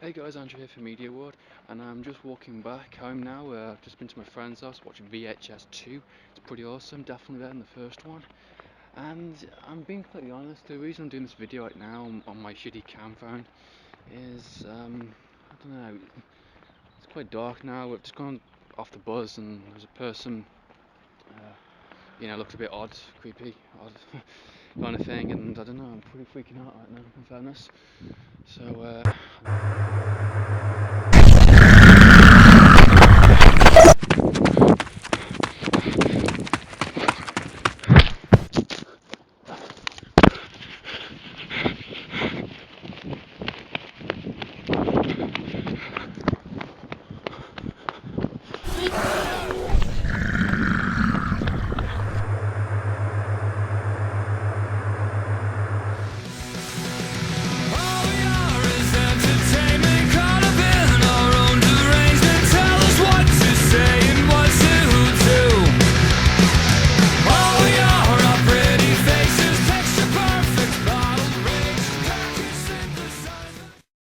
Hey guys, Andrew here for Media World, and I'm just walking back home now. I've just been to my friend's house watching VHS 2. It's pretty awesome, definitely better than the first one. And I'm being completely honest, the reason I'm doing this video right now on my shitty cam phone is, I don't know, it's quite dark now. We've just gone off the buzz and there's a person, looked a bit odd, creepy, odd kind of thing, and I don't know, I'm pretty freaking out right now, in fairness. So,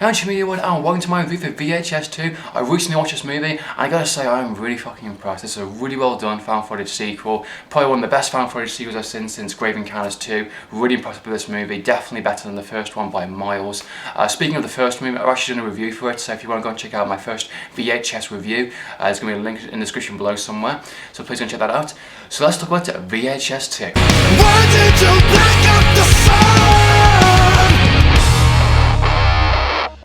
Hi, Media World, and welcome to my review for VHS 2. I recently watched this movie, and I gotta say, I'm really fucking impressed. This is a really well done found footage sequel. Probably one of the best found footage sequels I've seen since Grave Encounters 2. Really impressed with this movie, definitely better than the first one by miles. Speaking of the first movie, I've actually done a review for it, so if you want to go and check out my first VHS review, there's going to be a link in the description below somewhere, so please go and check that out. So let's talk about VHS 2. Why did you break up the sun?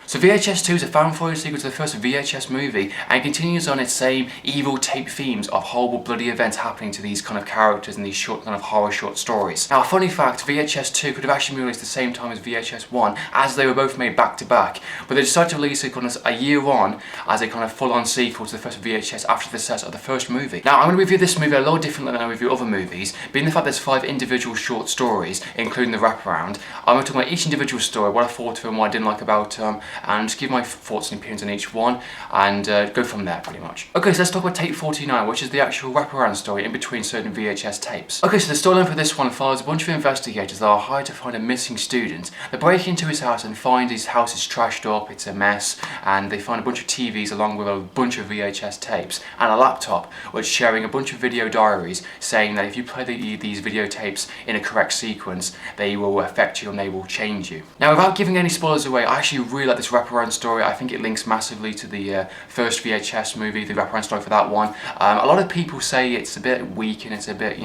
So VHS 2 is a found footage sequel to the first VHS movie and continues on its same evil tape themes of horrible bloody events happening to these kind of characters in these short kind of horror short stories. Now, a funny fact, VHS 2 could have actually been released the same time as VHS 1 as they were both made back to back, but they decided to release it kind of a year on as a kind of full-on sequel to the first VHS after the success of the first movie. Now, I'm going to review this movie a lot differently than I review other movies, being the fact there's 5 individual short stories, including the wraparound. I'm going to talk about each individual story, what I thought of them, what I didn't like about them, and just give my thoughts and opinions on each one, and go from there pretty much. Okay, so let's talk about tape 49, which is the actual wraparound story in between certain VHS tapes. Okay, so the storyline for this one follows a bunch of investigators that are hired to find a missing student. They break into his house and find his house is trashed up, it's a mess, and they find a bunch of TVs along with a bunch of VHS tapes and a laptop which is sharing a bunch of video diaries saying that if you play these videotapes in a correct sequence, they will affect you and they will change you. Now, without giving any spoilers away, I actually really like this wraparound story. I think it links massively to the first VHS movie, the wraparound story for that one. A lot of people say it's a bit weak and it's a bit,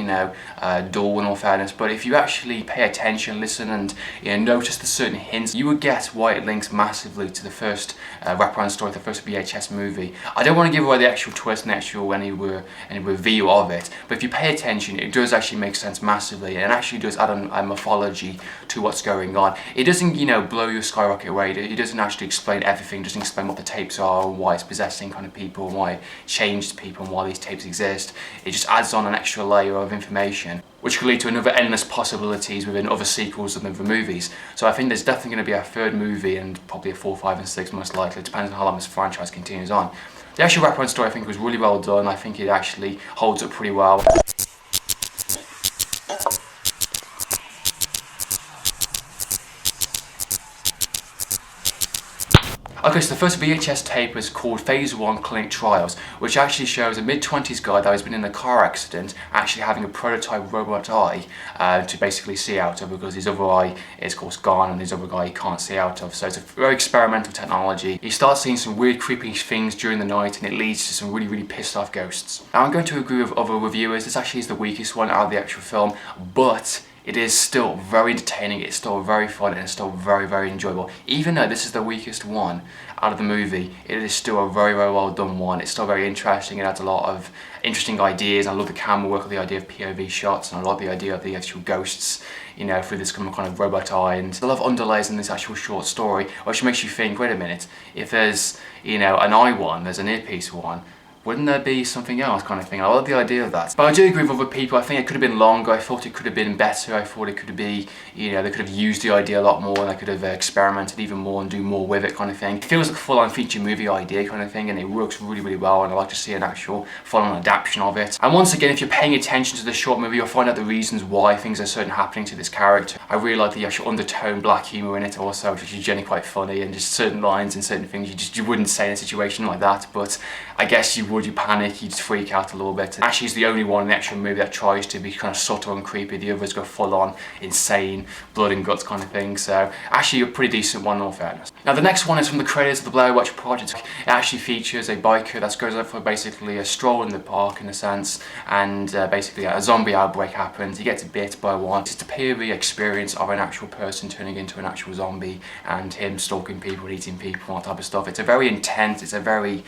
dull in all fairness, but if you actually pay attention, listen and notice the certain hints, you would get why it links massively to the first wraparound story, the first VHS movie. I don't want to give away the actual twist and any review of it, but if you pay attention, it does actually make sense massively, and it actually does add a mythology to what's going on. It doesn't, blow your skyrocket away. It doesn't actually explain everything, doesn't explain what the tapes are, why it's possessing kind of people, and why it changed people, and why these tapes exist. It just adds on an extra layer of information, which could lead to another endless possibilities within other sequels and other movies. So I think there's definitely going to be a third movie, and probably a 4, 5 and 6 most likely. It depends on how long this franchise continues on. The actual wraparound story I think was really well done. I think it actually holds up pretty well. Okay, so the first VHS tape was called Phase 1 Clinic Trials, which actually shows a mid-20s guy that has been in a car accident actually having a prototype robot eye to basically see out of, because his other eye is of course gone and his other guy he can't see out of. So it's a very experimental technology. You start seeing some weird creepy things during the night, and it leads to some really, really pissed off ghosts. Now, I'm going to agree with other reviewers, this actually is the weakest one out of the actual film, but it is still very entertaining, it's still very fun, and it's still very, very enjoyable. Even though this is the weakest one out of the movie, it is still a very, very well done one. It's still very interesting, it adds a lot of interesting ideas. I love the camera work, the idea of POV shots, and I love the idea of the actual ghosts, through this kind of robot eye, and a lot of underlays in this actual short story, which makes you think, wait a minute, if there's, an eye one, there's an earpiece one, wouldn't there be something else kind of thing? I love the idea of that. But I do agree with other people. I think it could have been longer. I thought it could have been better. I thought it could be, they could have used the idea a lot more, and they could have experimented even more and do more with it kind of thing. It feels like a full-on feature movie idea kind of thing, and it works really, really well, and I like to see an actual full-on adaptation of it. And once again, if you're paying attention to the short movie, you'll find out the reasons why things are certain happening to this character, I really like the actual undertone black humour in it also, which is generally quite funny, and just certain lines and certain things you wouldn't say in a situation like that, but I guess you would, you panic, you just freak out a little bit. And actually, he's the only one in the actual movie that tries to be kind of subtle and creepy. The others go full on insane, blood and guts kind of thing. So actually a pretty decent one in all fairness. Now the next one is from the creators of the Blair Witch Project. It actually features a biker that goes out for basically a stroll in the park in a sense, and basically a zombie outbreak happens. He gets bit by one. It's the POV experience of an actual person turning into an actual zombie and him stalking people, eating people, all that type of stuff. It's a very intense, it's a very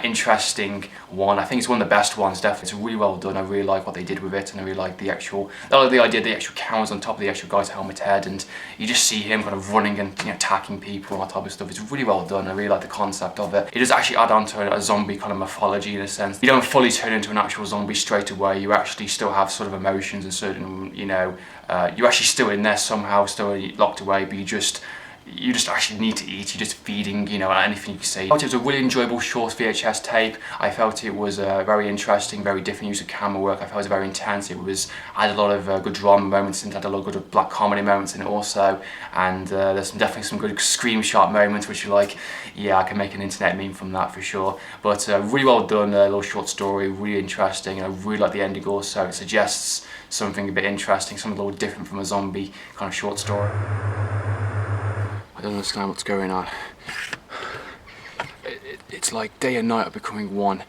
interesting one. I think it's one of the best ones, definitely. It's really well done. I really like what they did with it, and I really like the actual, I like the idea the actual cameras on top of the actual guy's helmet head, and you just see him kind of running and attacking people and all that type of stuff. It's really well done. I really like the concept of it. It does actually add on to a zombie kind of mythology in a sense. You don't fully turn into an actual zombie straight away. You actually still have sort of emotions and certain, you're actually still in there somehow, still locked away, but you just actually need to eat. You're just feeding, anything you see. I felt it was a really enjoyable short VHS tape. I felt it was very interesting, very different use of camera work. I felt it was very intense. It had a lot of good drama moments in it, had a lot of good black comedy moments in it also, and there's definitely some good scream shot moments which you're like, yeah, I can make an internet meme from that for sure. But really well done, little short story, really interesting, and I really like the ending also. It suggests something a bit interesting, something a little different from a zombie kind of short story. I don't understand what's going on. It's like day and night are becoming one.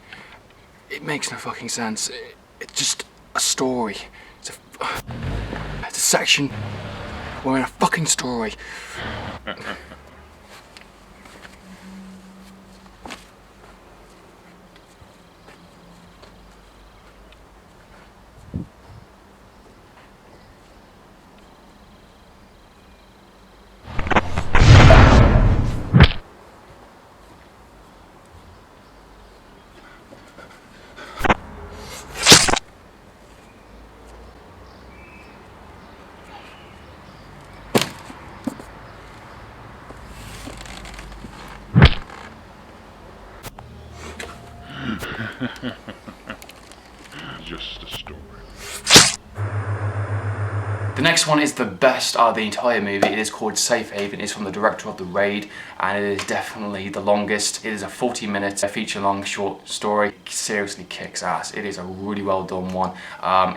It makes no fucking sense. It's just a story. It's a section. We're in a fucking story. Just a story. The next one is the best out of the entire movie. It is called Safe Haven. It's from the director of The Raid, and it is definitely the longest. It is a 40-minute feature-long short story. It seriously kicks ass. It is a really well done one.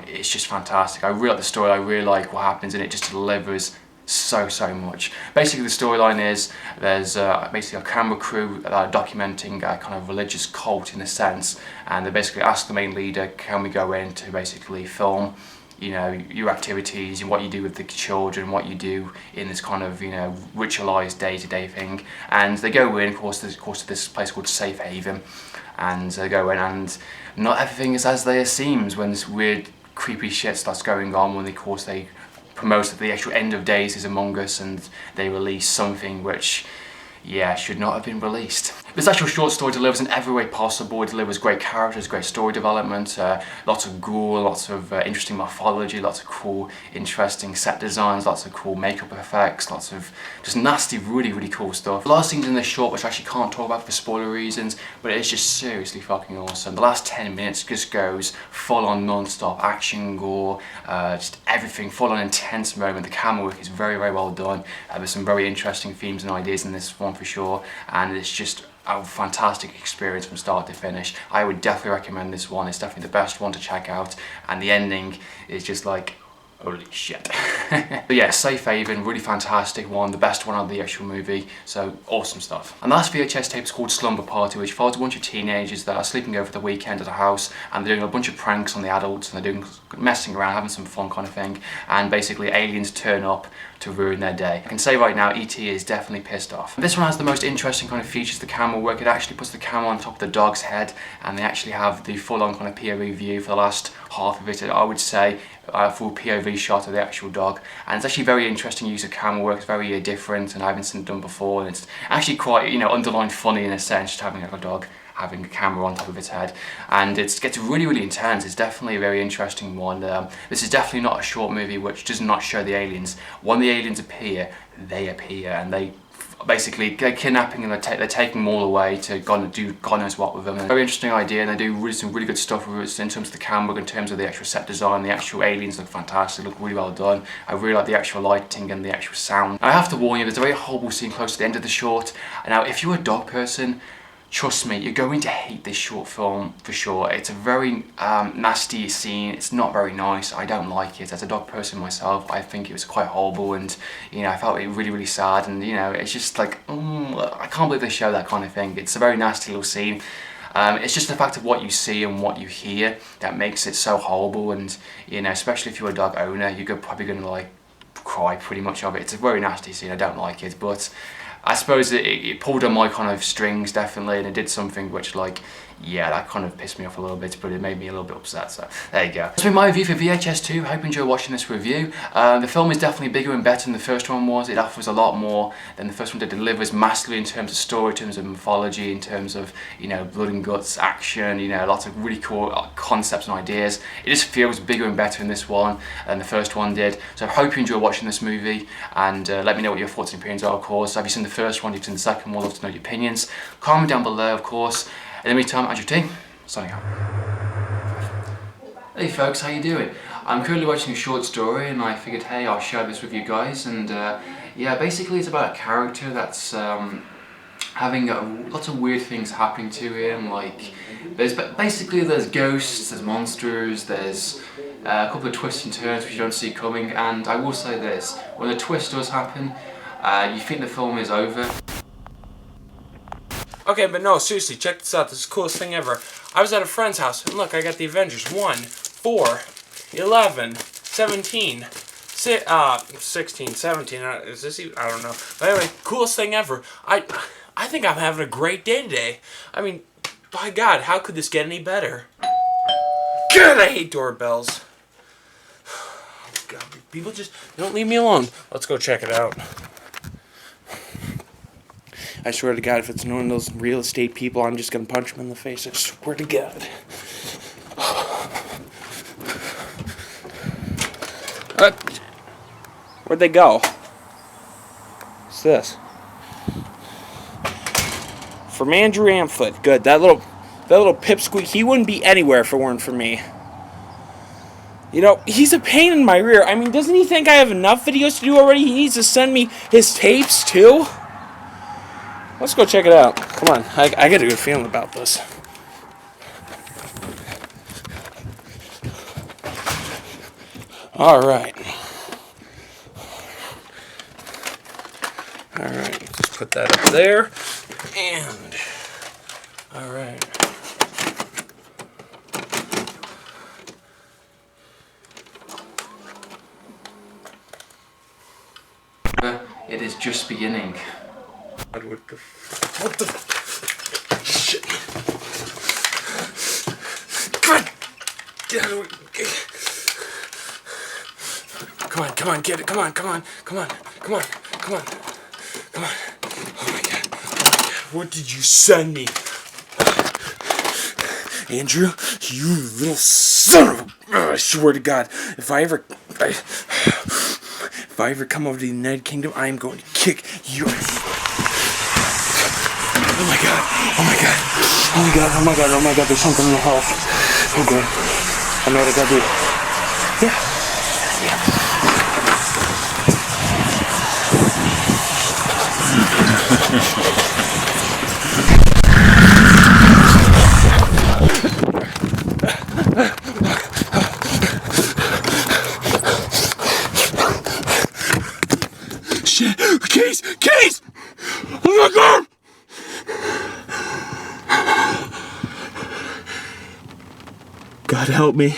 It's just fantastic. I really like the story. I really like what happens in it. Just delivers so much. Basically the storyline is there's basically a camera crew that are documenting a kind of religious cult in a sense, and they basically ask the main leader, can we go in to basically film your activities and what you do with the children, what you do in this kind of ritualized day-to-day thing. And they go in, of course to this place called Safe Haven, and they go in, and not everything is as they seems when this weird creepy shit starts going on, when they promote that the actual end of days is among us, and they release something which, yeah, should not have been released. This actual short story delivers in every way possible. It delivers great characters, great story development, lots of gore, lots of interesting mythology, lots of cool, interesting set designs, lots of cool makeup effects, lots of just nasty, really cool stuff. A lot of scenes in this short which I actually can't talk about for spoiler reasons, but it's just seriously fucking awesome. The last 10 minutes just goes full on non-stop action, gore, just everything, full on intense moment. The camera work is very well done. There's some very interesting themes and ideas in this one for sure, and it's just a fantastic experience from start to finish. I would definitely recommend this one. It's definitely the best one to check out, and the ending is just like, holy shit. But yeah, Safe Haven, really fantastic one, the best one out of the actual movie, so awesome stuff. And the last VHS tape is called Slumber Party, which follows a bunch of teenagers that are sleeping over the weekend at a house, and they're doing a bunch of pranks on the adults, and they're doing messing around, having some fun kind of thing, and basically aliens turn up to ruin their day. I can say right now, E.T. is definitely pissed off. This one has the most interesting kind of features, the camera work. It actually puts the camera on top of the dog's head, and they actually have the full-on kind of POV view for the last half of it, I would say, full POV shot of the actual dog. And it's actually very interesting use of camera work. It's very different, and I haven't seen it done before, and it's actually quite, underlined funny in a sense, just having like a dog having a camera on top of its head, and it gets really intense. It's definitely a very interesting one. This is definitely not a short movie which does not show the aliens. When the aliens appear, they appear, and they basically they're kidnapping and they're taking them all away to do God knows what with them. Very interesting idea, and they do some really good stuff with it in terms of the camera, in terms of the actual set design. The actual aliens look fantastic, look really well done. I really like the actual lighting and the actual sound. I have to warn you, there's a very horrible scene close to the end of the short. Now, if you're a dog person, trust me, you're going to hate this short film for sure. It's a very nasty scene. It's not very nice. I don't like it. As a dog person myself, I think it was quite horrible, and you know, I felt it really, really sad. And you know, it's just like, I can't believe they show that kind of thing. It's a very nasty little scene. It's just the fact of what you see and what you hear that makes it so horrible. And you know, especially if you're a dog owner, you're probably going to like cry pretty much of it. It's a very nasty scene. I don't like it, but I suppose it pulled on my kind of strings, definitely, and it did something which, like, yeah, that kind of pissed me off a little bit, but it made me a little bit upset, so there you go. That's been my review for VHS 2. I hope you enjoy watching this review. The film is definitely bigger and better than the first one was. It offers a lot more than the first one did. It delivers massively in terms of story, in terms of mythology, in terms of, you know, blood and guts, action, you know, lots of really cool concepts and ideas. It just feels bigger and better in this one than the first one did. So I hope you enjoy watching this movie, and let me know what your thoughts and opinions are, of course. Have you seen the first one? Have you seen the second one? I'd love to know your opinions. Comment down below, of course. In the meantime, Andrew T, signing out. Hey folks, how you doing? I'm currently watching a short story, and I figured, hey, I'll share this with you guys. And yeah, basically it's about a character that's having lots of weird things happening to him. Like, there's ghosts, there's monsters, there's a couple of twists and turns which you don't see coming. And I will say this, when a twist does happen, you think the film is over. Okay, but no, seriously, check this out. This is the coolest thing ever. I was at a friend's house, and look, I got the Avengers. 1, 4, 11, 17, 16, 17. Is this even? I don't know. But anyway, coolest thing ever. I think I'm having a great day today. I mean, by God, how could this get any better? God, I hate doorbells. God, people just don't leave me alone. Let's go check it out. I swear to God, if it's one of those real estate people, I'm just going to punch them in the face. I swear to God. Where'd they go? What's this? From Andrew Amfoot. Good. That little pipsqueak, he wouldn't be anywhere if it weren't for me. You know, he's a pain in my rear. I mean, doesn't he think I have enough videos to do already? He needs to send me his tapes, too? Let's go check it out. Come on. I got a good feeling about this. Alright. Alright. Just put that up there. And. Alright. It is just beginning. What the shit? God! Get out of the way. Come on, get it. Come on. Oh my God. What did you send me? Andrew, you little son of a... I swear to God, if I ever come over to the United Kingdom, I am going to kick you. Oh my God, there's something in the house. Okay. I know what I gotta do. Yeah. Shit. Keys! Oh my God! God help me.